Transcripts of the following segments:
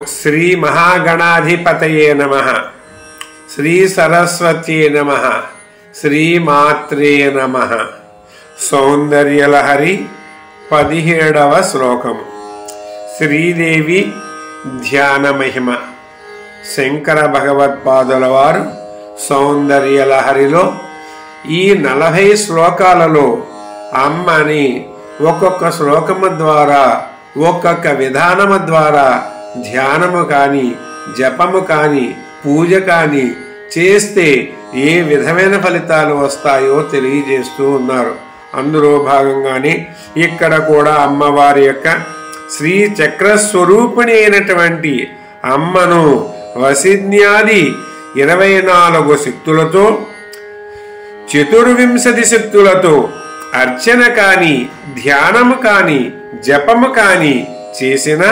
श्री महागणाधिपतये नमः। श्री सरस्वत्यै नमः। श्री मात्रे नमः। सौंदर्यलहरी 17వ శ్లోకం। శ్రీదేవి ధ్యాన మహిమ। శంకర భగవత్పాదుల వారు సౌందర్యలహరిలో ఈ 40 శ్లోకాలలో అమ్మని ఒక్కొక్క శ్లోకము ద్వారా ఒక్కొక్క విధానము ద్వారా ధ్యానము కాని జపము కాని పూజ కాని చేస్తే ఏ విధమైన ఫలితాలు వస్తాయో తెలియజేస్తూ ఉన్నారు। అందులో భాగంగానే ఇక్కడ కూడా అమ్మవారి యొక్క శ్రీ చక్ర స్వరూపిణి అయినటువంటి అమ్మను వసిన్యాది 24 శక్తులతో 24 శక్తులతో అర్చన కాని ధ్యానము కాని జపము కాని చేసిన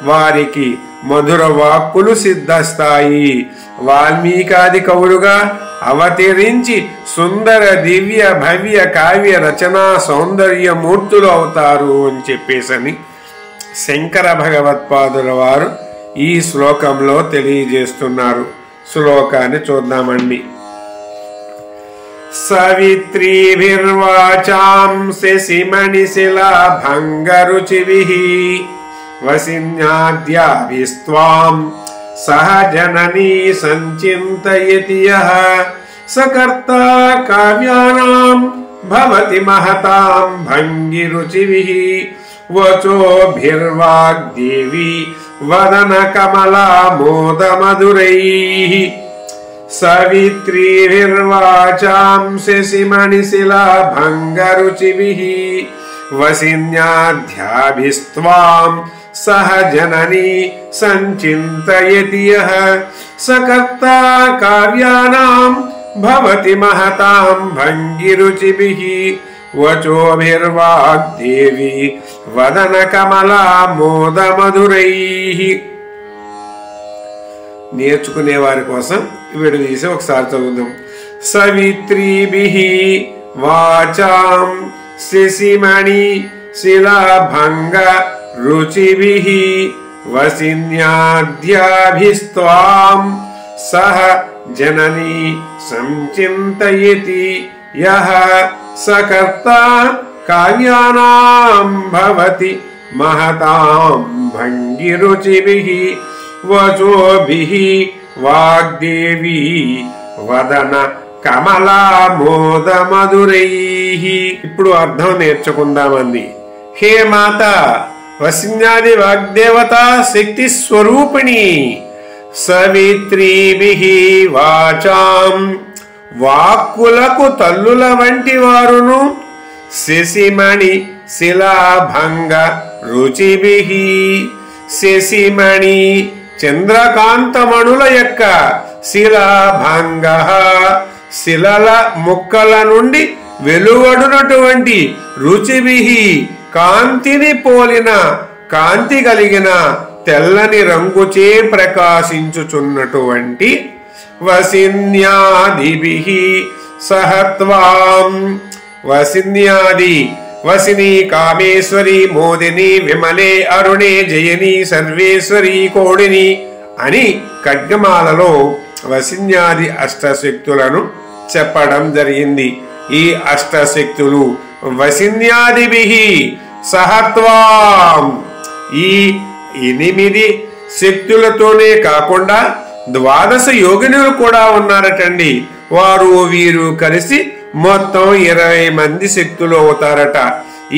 వారికి మధుర వాక్కులు సిద్ధిస్తాయి। వాల్మీకాది కవులుగా అవతరించి సుందర దివ్య భవ్య కావ్య రచనా సౌందర్య మూర్తులు అవుతారు అని చెప్పేసని శంకర భగవత్పాదుల వారు ఈ శ్లోకంలో తెలియజేస్తున్నారు। శ్లోకాన్ని చూద్దామండి। సవిత్రీభిర్వాచాం శశిమణిశిలా భంగరుచిభిః వసిన్యాద్యాభిస్త్వాం సహ జననీ సంచింతయతి యః సకర్తా కావ్యానాం భవతి మహతాం భంగిరుచిభిః వచోభిర్వాగ్దేవి వదన కమలా మోదమధురైః సవిత్రీభిర్వాచాం శశిమణిశిలా భంగరుచిభిః వసిన్యాద్యాభిస్త్వాం సహ జననీ సంచింతయతి యః సకర్తా కావ్యానాం భవతి మహతాం భంగిరుచిభిః వచోభిర్వాగ్దేవి వదన కమలా మోదమధురైః। నేర్చుకునే వారి కోసం విడదీసి ఒకసారి చదువుదాం। సవిత్రీభిః వాచాం శశిమణి శిలాభంగ రుచిభిః వసిన్యాద్యాభిస్త్వాం సహ జననీ సంచింతయతి యః సకర్తా కావ్యానాం భవతి మహతాం భంగిరుచిభిః వచోభిః వాగ్దేవి వదన కమలా మోదమధురైః। ఇప్పుడు అర్థం నేర్చుకుందామండి। హే మాత వసిన్యాది వాగ్దేవత శక్తి స్వరూపిణి సవిత్రీభిః వాచాం వాక్కులకు తల్లుల వంటి వారును శశిమణి శిలాభంగ రుచిభిః శశిమణి చంద్రకాంతమణుల యొక్క శిలాభంగ శిలల ముక్కల నుండి వెలువడునటువంటి రుచిభిః కాంతిని పోలిన కాంతి కలిగిన తెల్లని రంగుచే ప్రకాశించుచున్నటువంటి వసిన్యాదిభిః సహత్వాం వసిన్యాది వసిని కామేశ్వరి మోదిని విమలే అరుణే జయని సర్వేశ్వరి కోడిని అని ఖడ్గమాలలో వసిన్యాది అష్టశక్తులను చెప్పడం జరిగింది। ఈ అష్టశక్తులు వసిన్యాదిభిః సహత్వాం ఈ 8 శక్తులతోనే కాకుండా 12 యోగినులు కూడా ఉన్నారటండి। వారు వీరు కలిసి మొత్తం 20 మంది శక్తులు అవుతారట।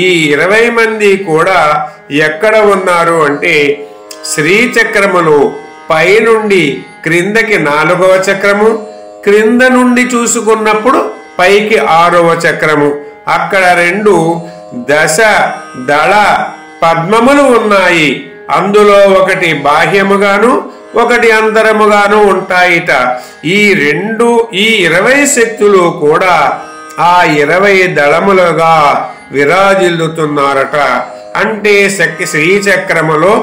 ఈ 20 మంది కూడా ఎక్కడ ఉన్నారు అంటే శ్రీచక్రములో పైనుండి క్రిందకి 4వ చక్రము, క్రింద నుండి చూసుకున్నప్పుడు పైకి 6వ చక్రము, అక్కడ 2 దశ దళ పద్మములు ఉన్నాయి। అందులో ఒకటి బాహ్యముగాను ఒకటి అంతరముగాను ఉంటాయిట। ఈ 20 శక్తులు కూడా ఆ 20 దళములుగా విరాజిల్లుతున్నారట। అంటే శ్రీచక్రములో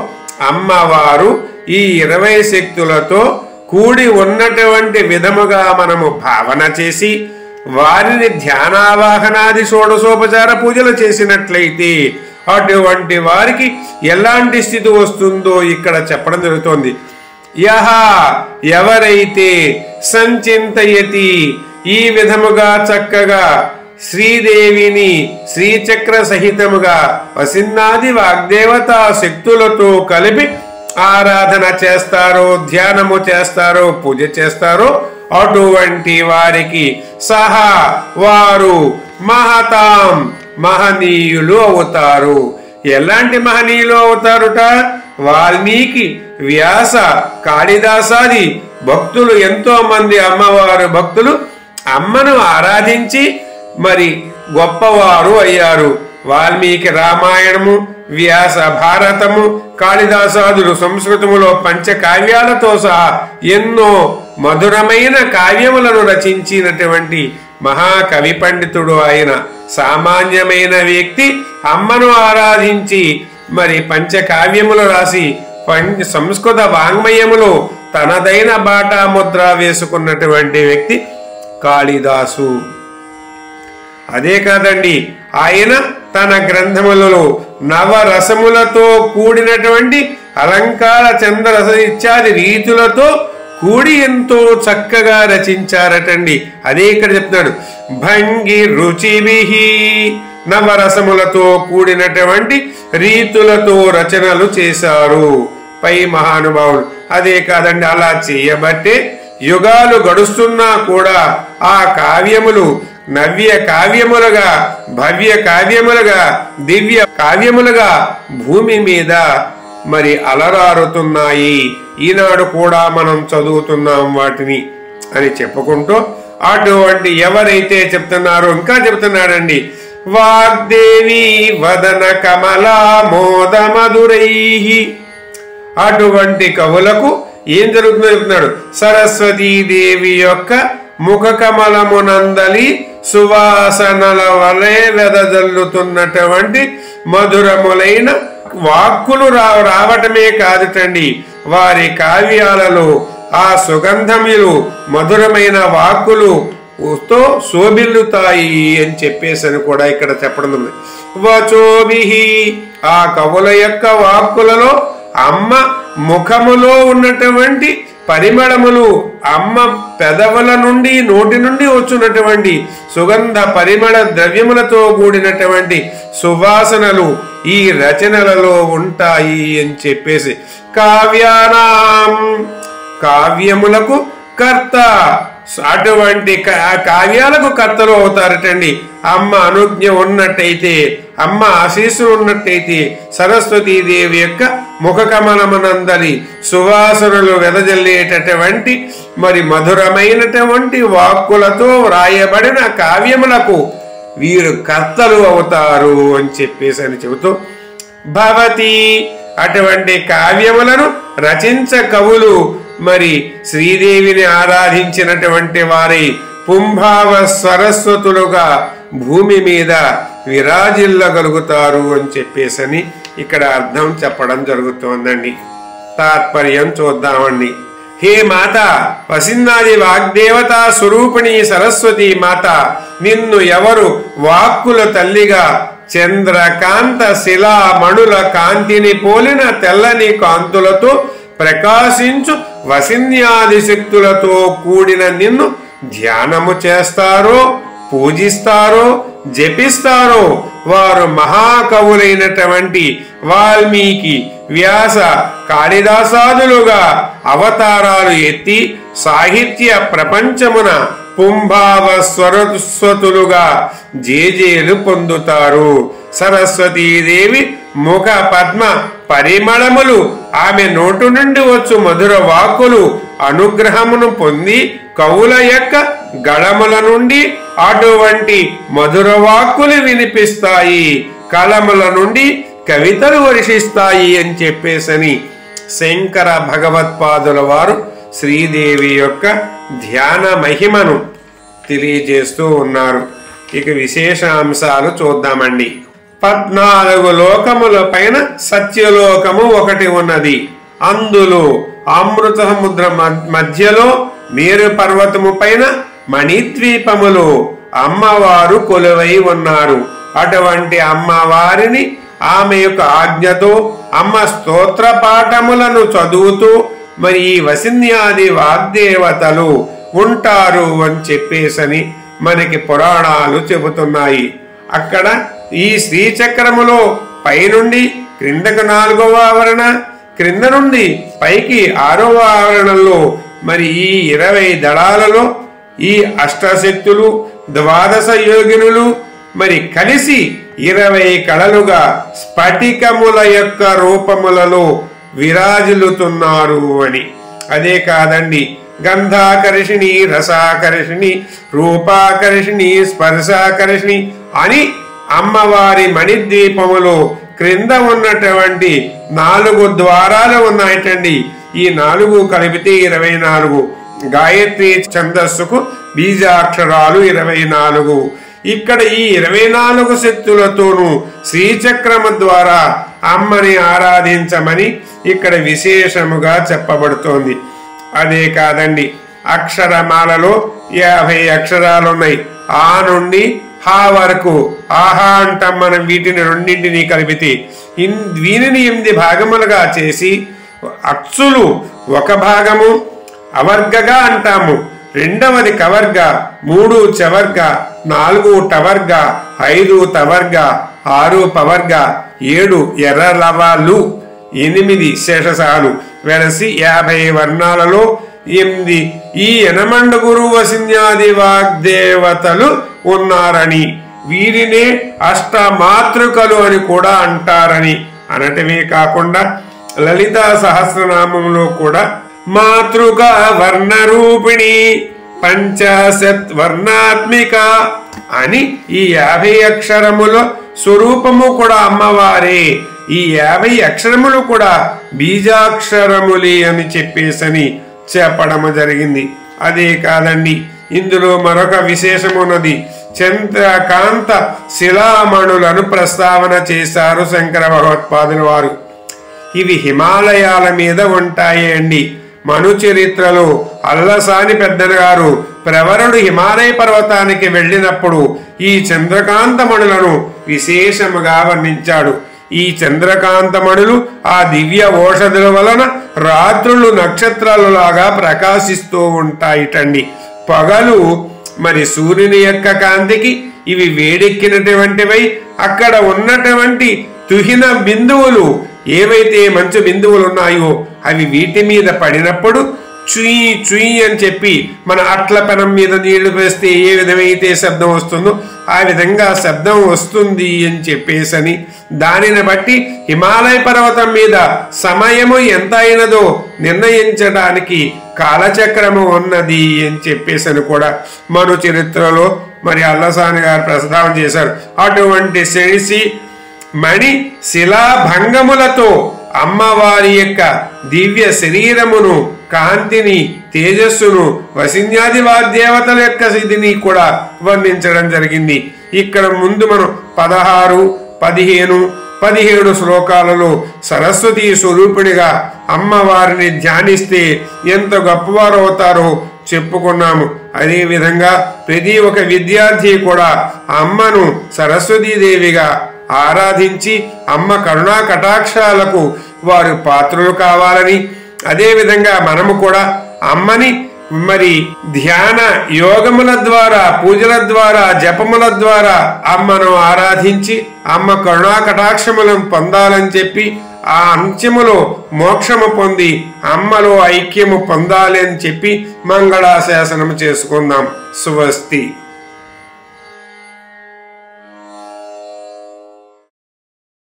అమ్మవారు ఈ 20 శక్తులతో కూడి ఉన్నటువంటి విధముగా మనము భావన చేసి వారిని ధ్యానావాహనాది షోడశోపచార పూజలు చేసినట్లయితే అటువంటి వారికి ఎలాంటి స్థితి వస్తుందో ఇక్కడ చెప్పడం జరుగుతోంది. యహ ఎవరైతే సంచింతయతి ఈ విధముగా చక్కగా శ్రీదేవిని శ్రీచక్ర సహితముగా వసిన్నాది వాగ్దేవతా శక్తులతో కలిపి ఆరాధన చేస్తారో, ధ్యానము చేస్తారో, పూజ చేస్తారో అటువంటి వారికి సహా వారు మహతాం మహనీయులు అవుతారు. ఎలాంటి మహనీయులు అవుతారుట? వాల్మీకి, వ్యాస, కాళిదాసాది భక్తులు ఎంతో మంది అమ్మవారు భక్తులు అమ్మను ఆరాధించి మరి గొప్పవారు అయ్యారు. వాల్మీకి రామాయణము, వ్యాస భారతము, కాళిదాసాదులు సంస్కృతములో పంచకావ్యాలతో సహా ఎన్నో మధురమైన కావ్యములను రచించినటువంటి మహాకవి పండితుడు ఆయన. సామాన్యమైన వ్యక్తి అమ్మను ఆరాధించి మరి పంచకావ్యములు రాసి సంస్కృత వాంగ్మయములో తనదైన బాటా ముద్ర వేసుకున్నటువంటి వ్యక్తి కాళిదాసు. అదే కాదండి, ఆయన తన గ్రంథములలో నవరసములతో కూడినటువంటి అలంకార చంద్రరస ఇత్యాది రీతులతో కూడి ఎంతో చక్కగా రచించారటండి. అదే ఇక్కడ చెప్తున్నాడు, భంగి రుచివిహి నవరసములతో కూడినటువంటి రీతులతో రచనలు చేశారు పై మహానుభావుడు. అదే కాదండి, అలా చేయబట్టే యుగాలు గడుస్తున్నా కూడా ఆ కావ్యములు నవ్య కావ్యములుగా, భవ్య కావ్యములుగా, దివ్య కావ్యములుగా భూమి మీద మరి అలరారుతున్నాయి. ఈనాడు కూడా మనం చదువుతున్నాం వాటిని అని చెప్పుకుంటూ అటువంటి ఎవరైతే చెప్తున్నారో ఇంకా చెప్తున్నాడండి, వాగ్దేవి వదన కమలా మోద మధురై. అటువంటి కవులకు ఏం జరుగుతుందో చెప్తున్నాడు. సరస్వతీదేవి యొక్క ముఖ కమలమునందలి సువాసనల వలె వెదజల్లుతున్నటువంటి మధురములైన వాక్కులు రావటమే కాదుటండి, వారి కావ్యాలలో ఆ సుగంధములు మధురమైన వాక్కులు తో శోభిల్లుతాయి అని చెప్పేసని కూడా ఇక్కడ చెప్పడం ఉంది. వచోభిహి ఆ కవుల యొక్క వాక్కులలో అమ్మ ముఖములో ఉన్నటువంటి పరిమళములు, అమ్మ పెదవుల నుండి నోటి నుండి వచ్చున్నటువంటి సుగంధ పరిమళ ద్రవ్యములతో కూడినటువంటి సువాసనలు ఈ రచనలలో ఉంటాయి అని చెప్పేసి కావ్యానాం కావ్యములకు కర్త, అటువంటి కావ్యాలకు కర్తలు అవుతారటండి. అమ్మ అనుజ్ఞ ఉన్నట్టయితే, అమ్మ ఆశీస్సులు ఉన్నట్టయితే సరస్వతీదేవి యొక్క ముఖ కమలమునందలి సువాసనలు వెదజల్లేటటువంటి మరి మధురమైనటువంటి వాక్కులతో వ్రాయబడిన కావ్యములకు వీరు కర్తలు అవుతారు అని చెప్పేసి అని చెబుతూ భవతి అటువంటి కావ్యములను రచించ కవులు మరి శ్రీదేవిని ఆరాధించినటువంటి వారి పుంభావ సరస్వతులుగా భూమి మీద విరాజిల్లగలుగుతారు అని చెప్పేసని ఇక్కడ అర్థం చెప్పడం జరుగుతోందండి. తాత్పర్యం చూద్దామండి. హే మాత వసిన్నాది వాగ్దేవతా స్వరూపిణి సరస్వతి మాత, నిన్ను ఎవరు వాక్కుల తల్లిగా చంద్రకాంత శిలా మణుల కాంతిని పోలిన తెల్లని కాంతులతో ప్రకాశించు వసిన్యాది శక్తులతో కూడిన నిన్ను ధ్యానము చేస్తారో, పూజిస్తారో, జపిస్తారో వారు మహాకవులైనటువంటి వాల్మీకి, వ్యాస, కాళిదాసాదులుగా అవతారాలు ఎత్తి సాహిత్య ప్రపంచమున పుంభావ స్వరస్వతులుగా జేజేలు పొందుతారు. సరస్వతీదేవి ముఖ పద్మ పరిమళములు, ఆమె నోటు నుండి వచ్చు మధుర వాక్కులు అనుగ్రహమును పొంది కవుల యొక్క గళముల నుండి అటువంటి మధుర వాక్కులు వినిపిస్తాయి, కలముల నుండి కవితలు వర్షిస్తాయి అని చెప్పేసని శంకర భగవత్పాదుల వారు శ్రీదేవి యొక్క ధ్యాన మహిమను తెలియజేస్తూ ఉన్నారు. ఇక విశేషాంశాలు చూద్దామండి. 14 లోకముల పైన సత్యలోకము ఒకటి ఉన్నది. అందులో అమృత సముద్ర మధ్యలో మేరు పర్వతము పైన మణిద్వీపములో అమ్మవారు కొలువై ఉన్నారు. అటువంటి అమ్మవారిని ఆమె యొక్క ఆజ్ఞతో అమ్మ స్తోత్ర పాఠములను చదువుతూ మరి ఈ వసిన్యాది వాగ్దేవతలు ఉంటారు అని చెప్పేసని మనకి పురాణాలు చెబుతున్నాయి. అక్కడ ఈ శ్రీచక్రములో పైనుండి క్రిందకు 4వ ఆవరణ, క్రింద నుండి పైకి 6వ ఆవరణలో మరి ఈ 20 దళాలలో ఈ అష్టశక్తులు 12 యోగినులు మరి కలిసి 20 కళలుగా స్ఫటికముల యొక్క రూపములలో విరాజిల్లుతున్నారు అని. అదే కాదండి, గంధాకర్షిణి, రసాకర్షిణి, రూపాకర్షిణి, స్పర్శాకర్షిణి అని అమ్మవారి మణిద్వీపములో క్రింద ఉన్నటువంటి 4 ద్వారాలు ఉన్నాయటండి. ఈ 4 కలిపితే 24. గాయత్రి ఛందస్సుకు బీజాక్షరాలు 24. ఇక్కడ ఈ 24 శక్తులతోనూ శ్రీచక్రము ద్వారా అమ్మని ఆరాధించమని ఇక్కడ విశేషముగా చెప్పబడుతోంది. అదే కాదండి, అక్షరమాలలో 50 అక్షరాలున్నాయి. ఆ నుండి హా వరకు. ఆహా అంటాం మనం వీటిని రెండింటినీ కలిపితే. వీనిని 8 భాగములుగా చేసి అచ్చులు 1 భాగము అవర్గగా అంటాము, 2వది కవర్గ, 3 చవర్గ, 4 టవర్గ, 5 తవర్గ, 6 పవర్గ, 7 ఎర్రలవాలు, 8 శేషసాలు వెరసి 50 వర్ణాలలో 8 ఈ యనమండుగురు వసిన్యాది వాగ్దేవతలు ఉన్నారని, వీరినే అష్టమాతృకలు అని కూడా అంటారని అనటమే కాకుండా లలితా సహస్రనామంలో కూడా మాతృక వర్ణరూపిణి పంచాశత్ వర్ణాత్మిక అని ఈ 50 అక్షరముల స్వరూపము కూడా అమ్మవారే. ఈ 50 అక్షరములు కూడా బీజాక్షరములే అని చెప్పేసని చెప్పడము జరిగింది. అదే కాదండి, ఇందులో మరొక విశేషమున్నది. చంద్రకాంత శిలామణులను ప్రస్తావన చేశారు శంకర భగవత్పాదుల వారు. ఇవి హిమాలయాల మీద ఉంటాయి అండి. మను చరిత్రలో అల్లసాని పెద్దగారు ప్రవరుడు హిమాలయ పర్వతానికి వెళ్ళినప్పుడు ఈ చంద్రకాంతమణులను విశేషముగా వర్ణించాడు. ఈ చంద్రకాంతమణులు ఆ దివ్య ఔషధుల వలన రాత్రులు నక్షత్రాలలాగా ప్రకాశిస్తూ ఉంటాయిటండి. పగలు మరి సూర్యుని యొక్క కాంతికి ఇవి వేడెక్కినటువంటివై అక్కడ ఉన్నటువంటి తుహిన బిందువులు, ఏవైతే మంచు బిందువులు ఉన్నాయో అవి వీటి మీద పడినప్పుడు చుయి చుయి అని చెప్పి మన అట్ల పెనం మీద నీళ్లు వేస్తే ఏ విధమైతే శబ్దం వస్తుందో ఆ విధంగా శబ్దం వస్తుంది అని చెప్పేసని, దానిని బట్టి హిమాలయ పర్వతం మీద సమయము ఎంత అయినదో నిర్ణయించడానికి కాలచక్రము ఉన్నది అని చెప్పేసని కూడా మను చరిత్రలో మరి అల్లసాని గారు ప్రస్తావన చేశారు. అటువంటి శనిసి మణి శిలాభంగములతో అమ్మవారి యొక్క దివ్య శరీరమును, కాంతిని, తేజస్సును, వసిన్యాది వాగ్దేవతల యొక్క స్థితిని కూడా వర్ణించడం జరిగింది. ఇక్కడ ముందు మనం 16, 15, 17 శ్లోకాలలో సరస్వతి స్వరూపిణిగా అమ్మవారిని ధ్యానిస్తే ఎంత గొప్పవారు అవుతారో చెప్పుకున్నాము. అదేవిధంగా ప్రతి ఒక్క విద్యార్థి కూడా అమ్మను సరస్వతీదేవిగా ఆరాధించి అమ్మ కరుణా కటాక్షాలకు వారు పాత్రులు కావాలని, అదేవిధంగా మనము కూడా అమ్మని మరి ధ్యాన యోగముల ద్వారా, పూజల ద్వారా, జపముల ద్వారా అమ్మను ఆరాధించి అమ్మ కరుణా కటాక్షములను పొందాలని చెప్పి ఆ అంత్యములో మోక్షము పొంది అమ్మలో ఐక్యము పొందాలి అని చెప్పి మంగళాశాసనము చేసుకుందాం. స్వస్తి.